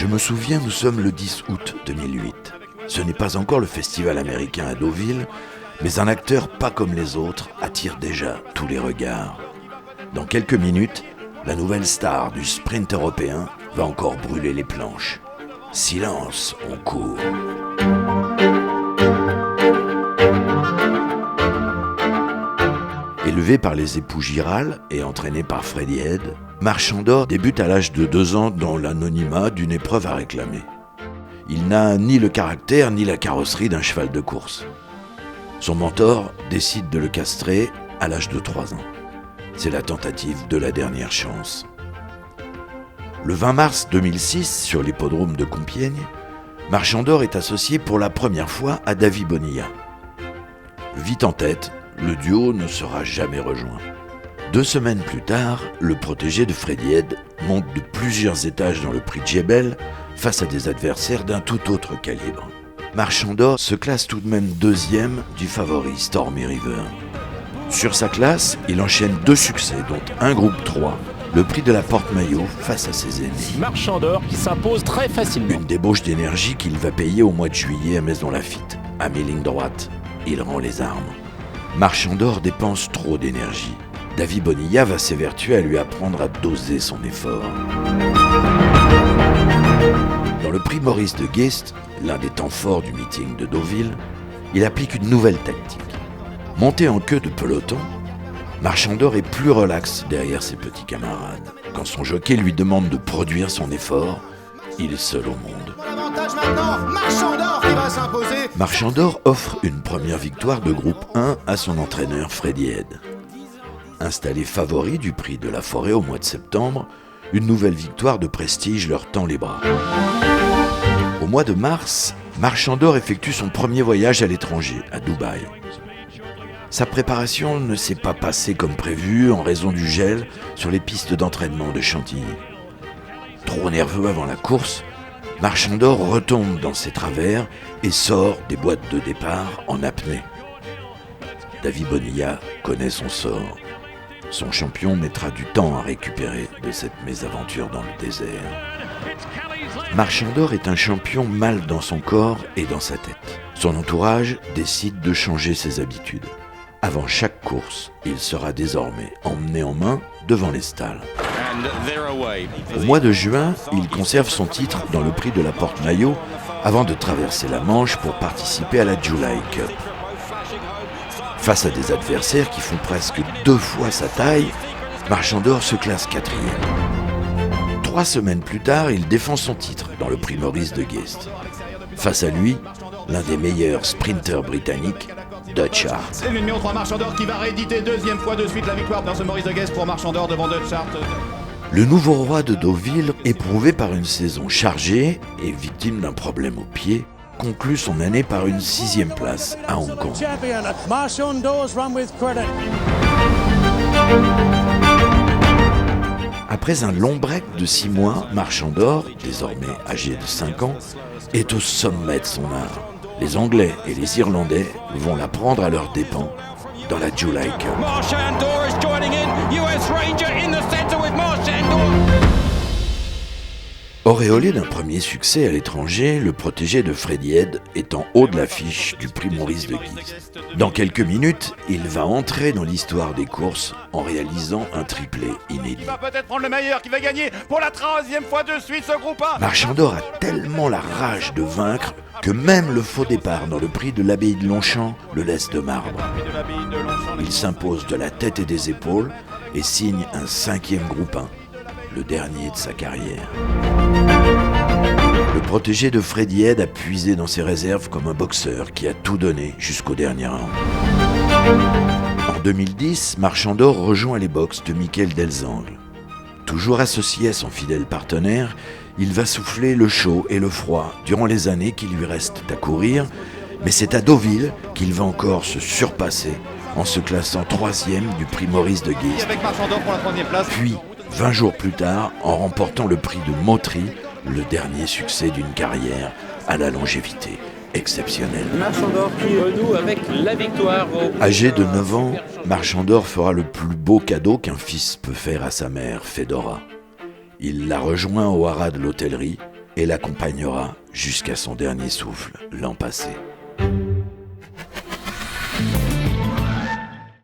me souviens, nous sommes le 10 août 2008. Ce n'est pas encore le festival américain à Deauville, mais un acteur pas comme les autres attire déjà tous les regards. Dans quelques minutes, la nouvelle star du sprint européen va encore brûler les planches. Silence, on court. Élevé par les époux Giral et entraîné par Freddy Head, Marchandor débute à l'âge de 2 ans dans l'anonymat d'une épreuve à réclamer. Il n'a ni le caractère ni la carrosserie d'un cheval de course. Son mentor décide de le castrer à l'âge de 3 ans. C'est la tentative de la dernière chance. Le 20 mars 2006, sur l'hippodrome de Compiègne, Marchandor est associé pour la première fois à Davy Bonilla. Vite en tête, le duo ne sera jamais rejoint. 2 semaines plus tard, le protégé de Freddy Head monte de plusieurs étages dans le prix de Jebel face à des adversaires d'un tout autre calibre. Marchandor se classe tout de même 2e du favori Stormy River. Sur sa classe, il enchaîne 2 succès, dont un groupe 3, le prix de la Porte-Maillot face à ses ennemis. Marchandor qui s'impose très facilement. Une débauche d'énergie qu'il va payer au mois de juillet à Maisons-Laffitte. À mi-ligne droite, il rend les armes. Marchandor dépense trop d'énergie. Davy Bonilla va s'évertuer à lui apprendre à doser son effort. Dans le prix Maurice de Guest, l'un des temps forts du meeting de Deauville, il applique une nouvelle tactique. Monté en queue de peloton, Marchandor est plus relax derrière ses petits camarades. Quand son jockey lui demande de produire son effort, il est seul au monde. L'avantage maintenant, Marchandor qui va s'imposer. Marchandor offre une première victoire de groupe 1 à son entraîneur Freddy Head. Installé favori du prix de la Forêt au mois de septembre, une nouvelle victoire de prestige leur tend les bras. Au mois de mars, Marchandor effectue son premier voyage à l'étranger, à Dubaï. Sa préparation ne s'est pas passée comme prévu en raison du gel sur les pistes d'entraînement de Chantilly. Trop nerveux avant la course, Marchandor retombe dans ses travers et sort des boîtes de départ en apnée. Davy Bonilla connaît son sort. Son champion mettra du temps à récupérer de cette mésaventure dans le désert. Marchandor est un champion mal dans son corps et dans sa tête. Son entourage décide de changer ses habitudes. Avant chaque course, il sera désormais emmené en main devant les stalles. Au mois de juin, il conserve son titre dans le prix de la Porte-Maillot avant de traverser la Manche pour participer à la July Cup. Face à des adversaires qui font presque 2 fois sa taille, Marchandor se classe 4e. 3 semaines plus tard, il défend son titre dans le prix Maurice de Guest. Face à lui, l'un des meilleurs sprinteurs britanniques, Dutch Hart. C'est le numéro 3 Marchandor qui va rééditer 2e fois de suite la victoire dans ce Maurice de Guest pour Marchandor devant Dutch Hart. Le nouveau roi de Deauville, éprouvé par une saison chargée et victime d'un problème au pied, conclut son année par une 6e place à Hong Kong. Après un long break de 6 mois, Marchandor, désormais âgé de 5 ans, est au sommet de son art. Les Anglais et les Irlandais vont la prendre à leurs dépens dans la July Cup. Marchandor is joining in. US Ranger in the center with Marchandor. Auréolé d'un premier succès à l'étranger, le protégé de Freddy Head est en haut de l'affiche du prix Maurice de Guise. Dans quelques minutes, il va entrer dans l'histoire des courses en réalisant un triplé inédit. Il va peut-être prendre le meilleur qui va gagner pour la 13e fois de suite ce groupe 1. Marchandor a tellement la rage de vaincre que même le faux départ dans le prix de l'abbaye de Longchamp le laisse de marbre. Il s'impose de la tête et des épaules et signe un 5e groupe 1, le dernier de sa carrière. Le protégé de Freddy Head a puisé dans ses réserves comme un boxeur qui a tout donné jusqu'au dernier round. En 2010, Marchandor rejoint les box de Michael Delzangles. Toujours associé à son fidèle partenaire, il va souffler le chaud et le froid durant les années qui lui restent à courir, mais c'est à Deauville qu'il va encore se surpasser en se classant 3e du prix Maurice de Guise. Avec Marchandor pour la 3e place. Puis, 20 jours plus tard, en remportant le prix de Mottry, le dernier succès d'une carrière à la longévité exceptionnelle. Marchandor qui renoue avec la victoire. Âgé de 9 ans, Marchandor fera le plus beau cadeau qu'un fils peut faire à sa mère, Fedora. Il la rejoint au haras de l'hôtellerie et l'accompagnera jusqu'à son dernier souffle l'an passé.